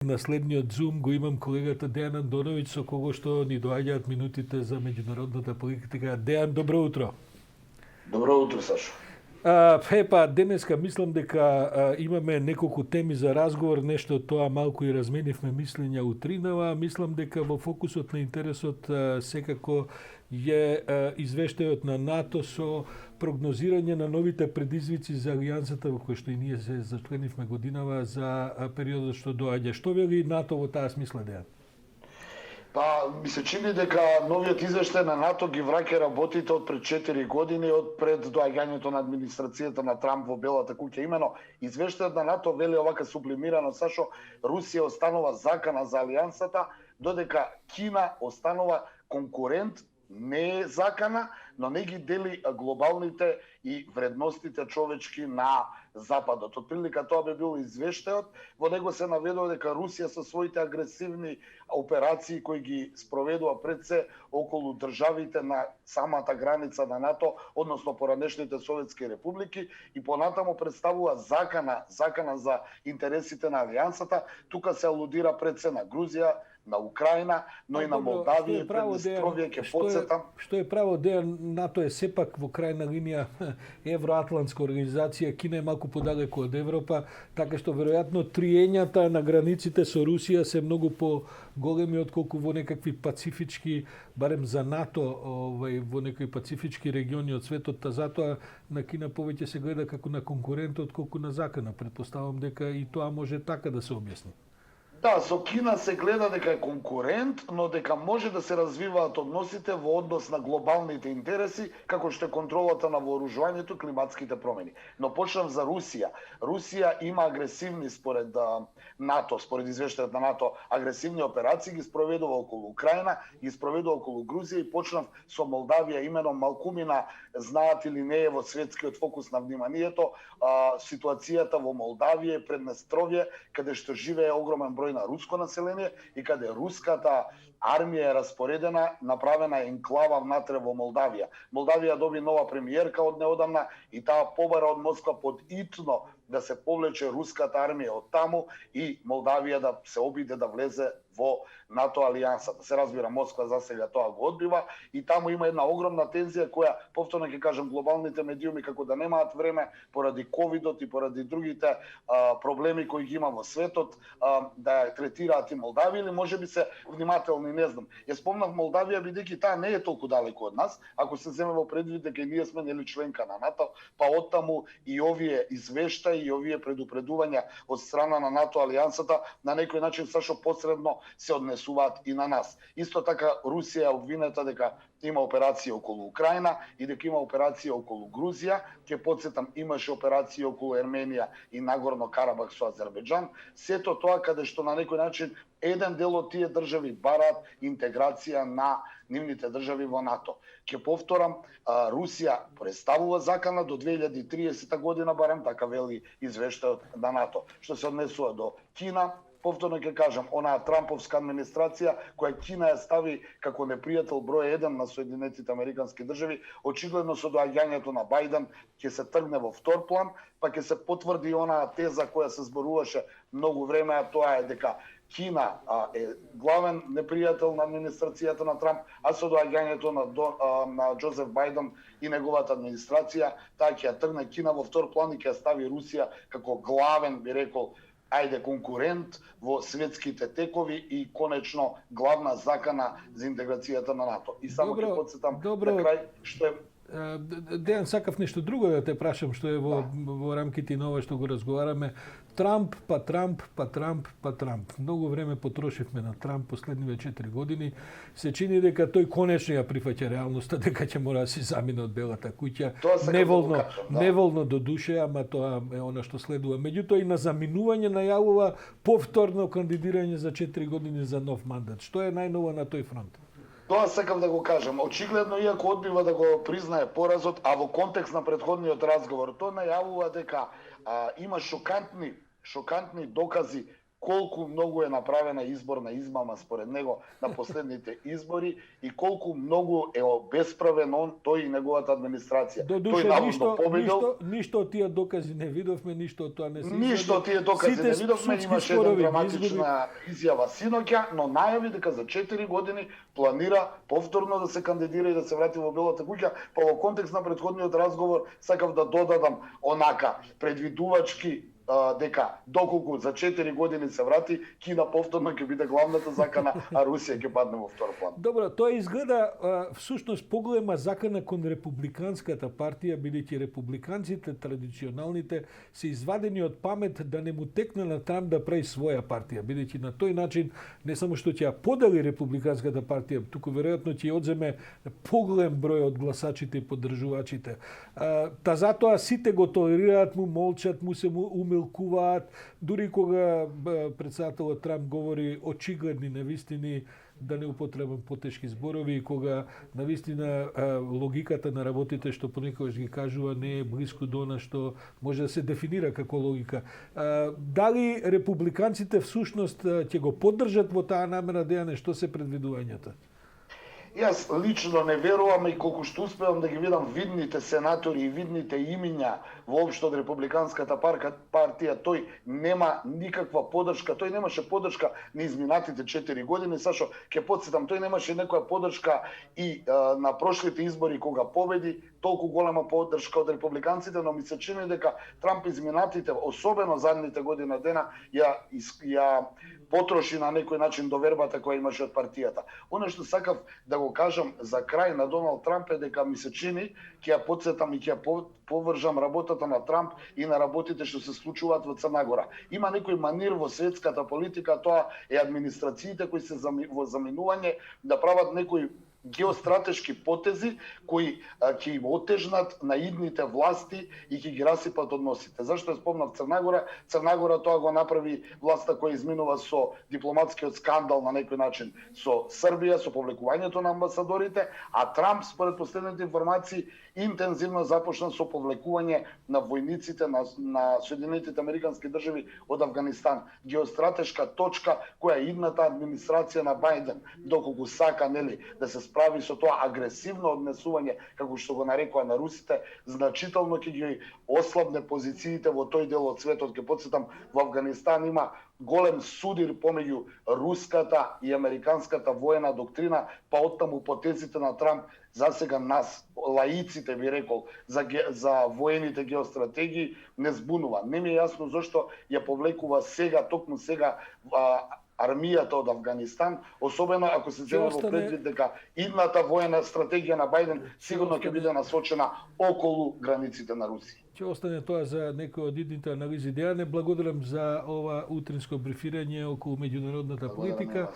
На следниот Zoom го имам колегата Дејан Андоновиќ со кого што ни доаѓаат минутите за меѓународната политика. Дејан, добро утро. Добро утро, Сашо. Денеска мислам дека имаме неколку теми за разговор, нешто тоа малку и разменивме мислења утринава. Мислам дека во фокусот на интересот секако е извештајот на НАТО со прогнозирање на новите предизвици за алијансата во кој што и ние се зачленивме годинава за периодот што доаѓа. Што вели НАТО во таа смисла, Дејан? Ми се чини дека новиот извештај на НАТО ги враќа работите од пред 4 години, од пред доаѓањето на администрацијата на Трамп во Белата куќа. Имено, извештајот на НАТО вели овака сублимирано, Сашо, Русија останува закана за алијансата, додека Кина останува конкурент, не е закана, но не ги дели глобалните и вредностите човечки на Западот. Отприлика тоа би бил извештајот. Во него се наведува дека Русија со своите агресивни операции кои ги спроведува пред се околу државите на самата граница на НАТО, односно поранешните советски републики, и понатаму представува закана за интересите на алијансата. Тука се алудира пред се на Грузија, на Украина, но и на Молдавија и Приднестровје, ќе потсетам. Што е право, Дејан, НАТО е сепак во крајна линија евроатлантска организација, Кина е малку подалеку од Европа, така што веројатно триењата на границите со Русија се многу по-големи отколку во некакви пацифички, барем за НАТО, во некои пацифички региони од светот, затоа на Кина повеќе се гледа како на конкурент отколку на закана. Предпоставам дека и тоа може така да се објасни. Да, со Кина се гледа дека е конкурент, но дека може да се развиваат односите во однос на глобалните интереси, како што е контролата на вооружувањето, климатските промени. Но почнав за Русија. Русија има агресивни, според НАТО, според извештајот на НАТО, агресивни операции, ги спроведува околу Украина, ги спроведува околу Грузија и почнав со Молдавија. Имено малкумина знаат или не е во светскиот фокус на вниманието ситуацијата во Молдавија, Приднестровје, каде што живее огромен број на руско население и каде руската армија е распоредена, направена енклава внатре во Молдавија. Молдавија доби нова премиерка од неодамна и таа побара од Москва под итно да се повлече руската армија од таму и Молдавија да се обиде да влезе во НАТО алијансата. Се разбира, Москва за сега тоа го одбива и таму има една огромна тензија која, повторно ќе кажам, глобалните медиуми како да немаат време поради ковидот и поради другите проблеми кои ги има во светот, да ја третираат и Молдавија, или можеби се внимателни, не знам. Ја спомнав Молдавија бидејќи таа не е толку далеку од нас, ако се земе во предвид дека ние сме нели членка на НАТО, па оттаму и овие извештаи и овие предупредувања од страна на НАТО алијансата на некој начин Сашо посредно се однесуваат и на нас. Исто така Русија е обвинета дека има операција околу Украина и дека има операција околу Грузија. Ќе потсетам, имаше операција околу Ерменија и Нагорно Карабах со Азербејџан. Сето тоа каде што на некој начин еден дел од тие држави бараат интеграција на нивните држави во НАТО. Ќе повторам, Русија представува закана до 2030 година, барем така вели извештајот на НАТО. Што се однесува до Кина, повторно ќе кажам, онаа Трамповска администрација која Кина ја стави како непријател број 1 на Соединетите Американски држави, очигледно со доаѓањето на Бајден ќе се тргне во втор план, па ќе се потврди онаа теза која се зборуваше многу време, а тоа е дека Кина е главен непријател на администрацијата на Трамп, а со доаѓањето на Џозеф Бајден и неговата администрација, таа ќе ја тргне Кина во втор план и ќе ја стави Русија како главен, би рекол, конкурент во светските текови и конечно главна закана за интеграцијата на НАТО. И само ќе потсетам на крај што е Дејан, сакав нешто друго да те прашам, што е во рамките на ова што го разговараме. Трамп. Многу време потрошивме на Трамп последниве 4 години. Се чини дека тој конечно ја прифаќа реалноста, дека ќе мора да се замине од Белата куќа. Неволно до душе, ама тоа е она што следува. Меѓутоа и на заминување најавува повторно кандидирање за 4 години за нов мандат. Што е најново на тој фронт? Тоа сакам да го кажам. Очигледно, иако одбива да го признае поразот, а во контекст на претходниот разговор, тоа најавува дека има шокантни докази колку многу е направена изборна измама според него на последните избори и колку многу е обесправен он, тој и неговата администрација. До душе, Тој наводно победил. ништо од тие докази не видовме, ништо од тоа не се Ништо од тие докази не видовме, имаше една драматична изјава синоќа, но најави дека за 4 години планира повторно да се кандидира и да се врати во Белата куќа, па во контекст на претходниот разговор сакав да додадам онака предвидувачки дека доколку за 4 години се врати, Кина повторно ќе биде главната закана, а Русија ќе падне во втор план. Добро, тоа изгледа всушност поголема закана кон републиканската партија, бидејќи републиканците традиционалните се извадени од памет да не му текне на Трамп да прави своја партија, бидејќи на тој начин не само што ќе ја подели републиканската партија, туку веројатно ќе одземе поголем број од гласачите и поддржувачите. Та затоа сите го толерираат, му молчат, му се му умилкуваат, дури кога председателот Трамп говори очигледни невистини, да не употребам потешки зборови, и кога навистина логиката на работите што понекогаш ги кажува не е близко до она што може да се дефинира како логика. Дали републиканците всушност ќе го поддржат во таа намера дејане, што се предвидувањата? Јас лично не верувам и колку што успевам да ги видам видните сенатори и видните имиња воопшто од републиканската партија, тој нема никаква поддршка, тој немаше поддршка ни изминатите 4 години, сашо ќе потсетам, тој немаше некоја поддршка и на прошлите избори кога победи, толку голема поддршка од републиканците, но ми се чини дека Трамп изминатите, особено задните година дена, ја потроши на некој начин довербата која имаше од партијата. Оно што сакав да го кажам за крај на Доналд Трамп е дека ми се чини, ќе ја потсетам и ќе ја повржам работата на Трамп и на работите што се случуваат во Црна Гора. Има некој манир во светската политика, тоа е администрациите кои се во заминување да прават некои геостратешки потези кои ќе им отежнат на идните власти и ќе ги расипат односите. Зашто спомнав Црна Гора? Црна Гора тоа го направи власта која изминува со дипломатскиот скандал на некој начин со Србија, со повлекувањето на амбасадорите, а Трамп според последните информации интензивно започна со повлекување на војниците на Соединетите Американски држави од Афганистан. Геостратешка точка која идната администрација на Бајден, доколку сака да се справи со тоа агресивно однесување, како што го нарекува на русите, значително ќе ги ослабне позициите во тој дел од светот. Ке потсетам, во Афганистан има голем судир помеѓу руската и американската воена доктрина, па оттаму потезите на Трамп засега нас, лаиците би рекол, за воените геостратегии не збунува. Не ми е јасно зашто ја повлекува сега, токму сега, армијата од Афганистан, особено ако се зема во предвид дека идната воена стратегија на Бајден сигурно ќе биде насочена околу границите на Русија. Ќе остане тоа за некои од идните анализи. Дејане, благодарам за ова утринско брифирање околу меѓународната политика.